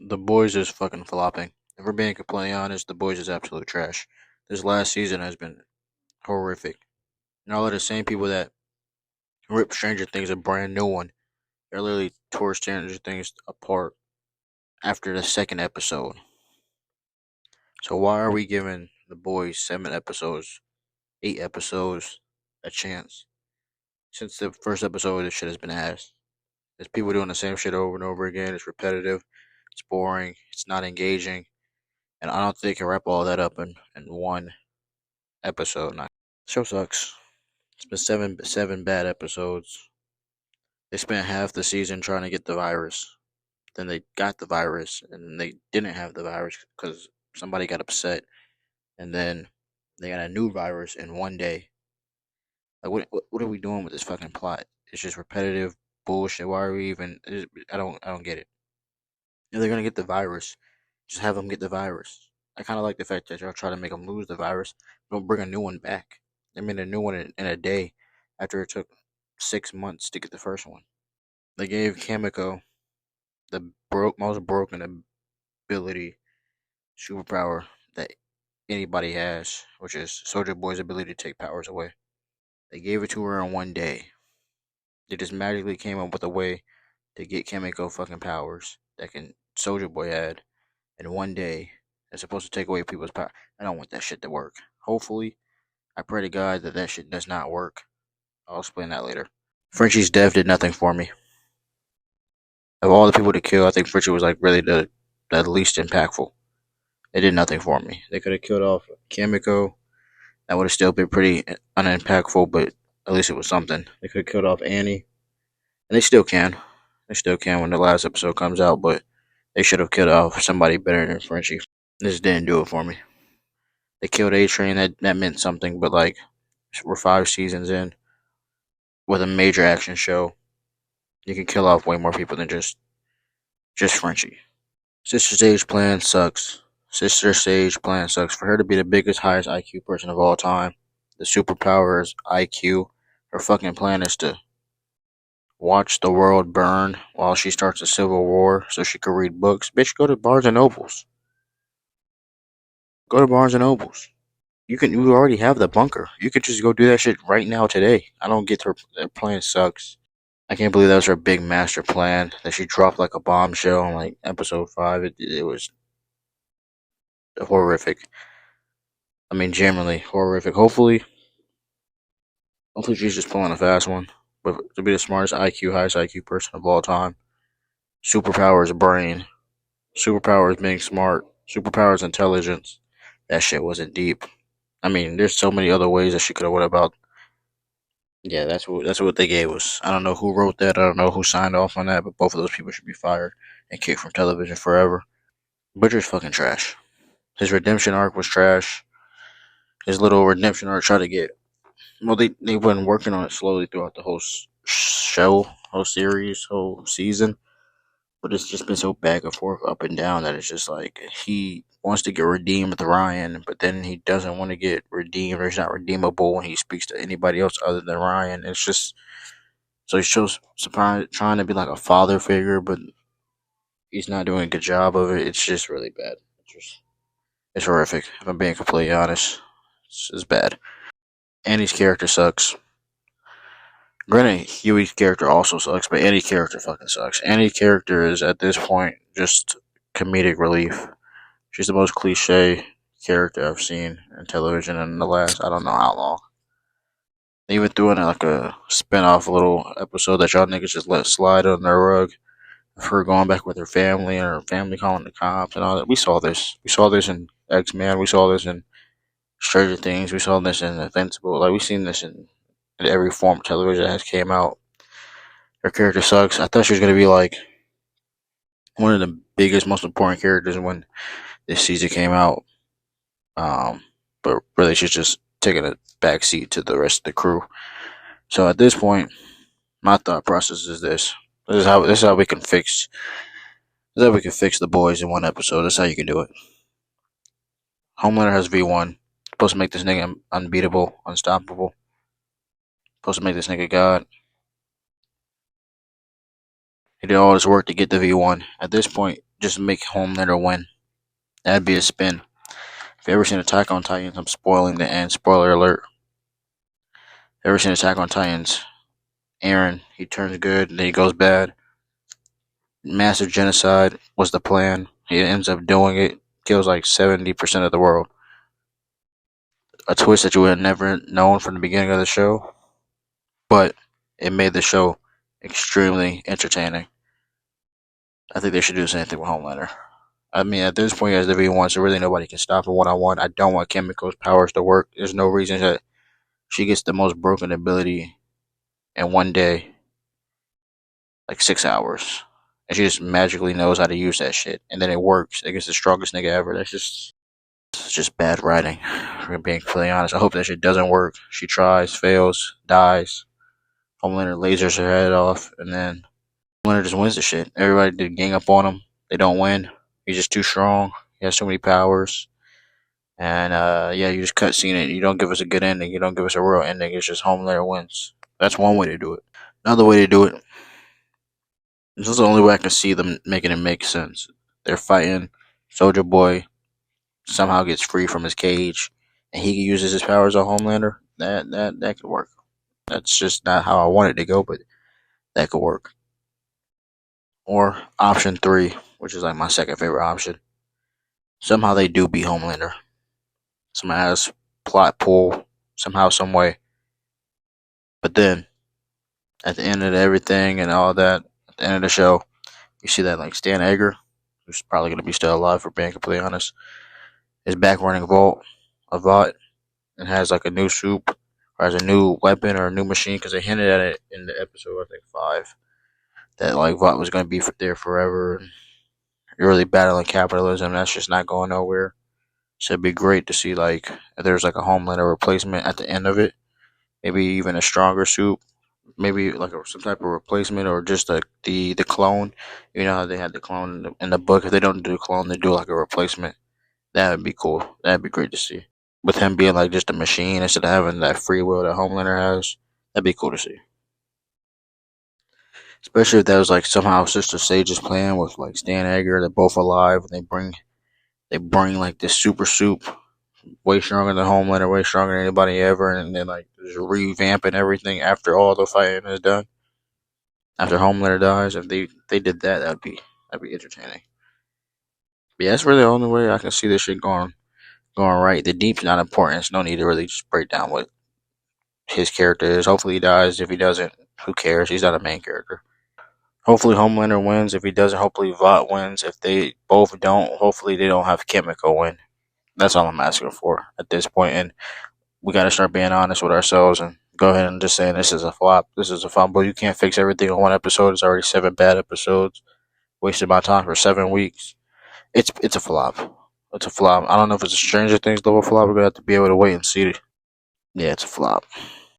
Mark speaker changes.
Speaker 1: The Boys is fucking flopping. If we're being completely honest, The Boys is absolute trash. This last season has been horrific. And all of the same people that ripped Stranger Things a brand new one, they literally tore Stranger Things apart after the second episode. So why are we giving The Boys 7 episodes, 8 episodes, a chance? Since the first episode, this shit has been ass. There's people doing the same shit over and over again. It's repetitive. It's boring. It's not engaging. And I don't think they can wrap all that up in one episode. Show sucks. It's been seven bad episodes. They spent half the season trying to get the virus. Then they got the virus, and then they didn't have the virus because somebody got upset, and then they got a new virus in one day. Like, what are we doing with this fucking plot? It's just repetitive bullshit. Why are we even? I don't get it. If they're gonna get the virus, just have them get the virus. I kind of like the fact that y'all try to make them lose the virus. Don't bring a new one back. They made a new one in a day after it took 6 months to get the first one. They gave Kamiko the most broken ability, superpower that anybody has, which is Soldier Boy's ability to take powers away. They gave it to her in one day. They just magically came up with a way to get Kamiko fucking powers that can Soldier Boy had in one day. That's supposed to take away people's power. I don't want that shit to work. Hopefully, I pray to God that shit does not work. I'll explain that later. Frenchie's death did nothing for me. Of all the people to kill, I think Frenchie was like really the least impactful. It did nothing for me. They could have killed off Kimiko. That would have still been pretty unimpactful, but at least it was something. They could have killed off Annie, and they still can. They still can when the last episode comes out, but they should have killed off somebody better than Frenchie. This didn't do it for me. They killed A Train. That meant something, but like we're 5 seasons in with a major action show. You can kill off way more people than just Frenchie. Sister Sage plan sucks. Sister Sage plan sucks. For her to be the biggest, highest IQ person of all time, the superpower is IQ. Her fucking plan is to watch the world burn while she starts a civil war so she can read books. Bitch, go to Barnes and Nobles. Go to Barnes and Nobles. You already have the bunker. You could just go do that shit right now today. I don't get her plan sucks. I can't believe that was her big master plan that she dropped like a bombshell in like episode 5. It was horrific. I mean, generally horrific. Hopefully she's just pulling a fast one. But to be the smartest IQ, highest IQ person of all time, superpower is brain, superpower is being smart, superpower is intelligence. That shit wasn't deep. I mean, there's so many other ways that she could have went about. Yeah, that's what they gave us. I don't know who wrote that. I don't know who signed off on that, but both of those people should be fired and kicked from television forever. Butcher's fucking trash. His redemption arc was trash. His little redemption arc tried to get. Well, they've been working on it slowly throughout the whole show, whole series, whole season. But it's just been so back and forth, up and down, that it's just like he wants to get redeemed with Ryan, but then he doesn't want to get redeemed, or he's not redeemable when he speaks to anybody else other than Ryan. It's just so he shows surprise trying to be like a father figure, but he's not doing a good job of it. It's just really bad. It's horrific. If I'm being completely honest, it's bad. Annie's character sucks. Granted, Huey's character also sucks, but Annie's character fucking sucks. Annie's character is at this point just comedic relief. She's the most cliche character I've seen in television in the last I don't know how long. They even threw in like a spin-off little episode that y'all niggas just let slide on their rug of her going back with her family and her family calling the cops and all that. We saw this. We saw this in X Men. We saw this in Stranger Things. We saw this in Invincible. Like we've seen this in every form of television that has came out. Her character sucks. I thought she was gonna be like one of the biggest, most important characters when this season came out. But really, she's just taking a back seat to the rest of the crew. So at this point, my thought process is this: this is how we can fix. This is how we can fix the boys in one episode. That's how you can do it. Homelander has V1. Supposed to make this nigga unbeatable, unstoppable. Supposed to make this nigga God. He did all this work to get the V1. At this point, just make Homelander win. That'd be a spin. If you ever seen Attack on Titans, I'm spoiling the end. Spoiler alert. Ever seen Attack on Titans? Aaron, he turns good, then he goes bad. Massive genocide was the plan. He ends up doing it. Kills like 70% of the world. A twist that you would have never known from the beginning of the show, but it made the show extremely entertaining. I think they should do the same thing with Homelander. I mean, at this point, he has the V1, so really nobody can stop him one-on-one. I don't want Kimiko's powers to work. There's no reason that she gets the most broken ability in one day, like 6 hours. And she just magically knows how to use that shit. And then it works against the strongest nigga ever. It's just bad writing. For being completely honest. I hope that shit doesn't work. She tries, fails, dies. Homelander lasers her head off, and then Homelander just wins the shit. Everybody did gang up on him. They don't win. He's just too strong. He has so many powers. And yeah, you just cutscene it. You don't give us a good ending. You don't give us a real ending. It's just Homelander wins. That's one way to do it. Another way to do it. This is the only way I can see them making it make sense. They're fighting. Soldier Boy somehow gets free from his cage, and he uses his powers on Homelander. That could work. That's just not how I want it to go, but that could work. Or option 3, which is like my second favorite option. Somehow they do beat Homelander. Somehow has plot pull somehow, some way. But then at the end of everything and all that, at the end of the show, you see that like Stan Edgar, who's probably gonna be still alive for being completely honest, is back running a Vought, and has like a new soup or has a new weapon or a new machine because they hinted at it in the episode I think 5 that like Vought was gonna be there forever. And you're really battling capitalism. That's just not going nowhere. So it'd be great to see like if there's like a Homelander replacement at the end of it. Maybe even a stronger suit. Maybe like some type of replacement or just like the clone. You know how they had the clone in the book. If they don't do a clone, they do like a replacement. That would be cool. That'd be great to see. With him being like just a machine instead of having that free will that Homelander has, that'd be cool to see. Especially if that was like somehow Sister Sage's plan with like Stan Edgar. They're both alive and they bring like this super soup way stronger than Homelander, way stronger than anybody ever, and then like just revamping everything after all the fighting is done. After Homelander dies, if they did that, that'd be entertaining. But yeah, that's really the only way I can see this shit going right. The deep's not important. It's no need to really just break down what his character is. Hopefully he dies. If he doesn't, who cares? He's not a main character. Hopefully Homelander wins. If he doesn't, hopefully Vought wins. If they both don't, hopefully they don't have Kimiko win. That's all I'm asking for at this point. And we got to start being honest with ourselves and go ahead and just saying this is a flop. This is a fumble. You can't fix everything in one episode. It's already 7 bad episodes. Wasted my time for 7 weeks. It's a flop. It's a flop. I don't know if it's a Stranger Things level flop. We're gonna have to be able to wait and see. Yeah, it's a flop.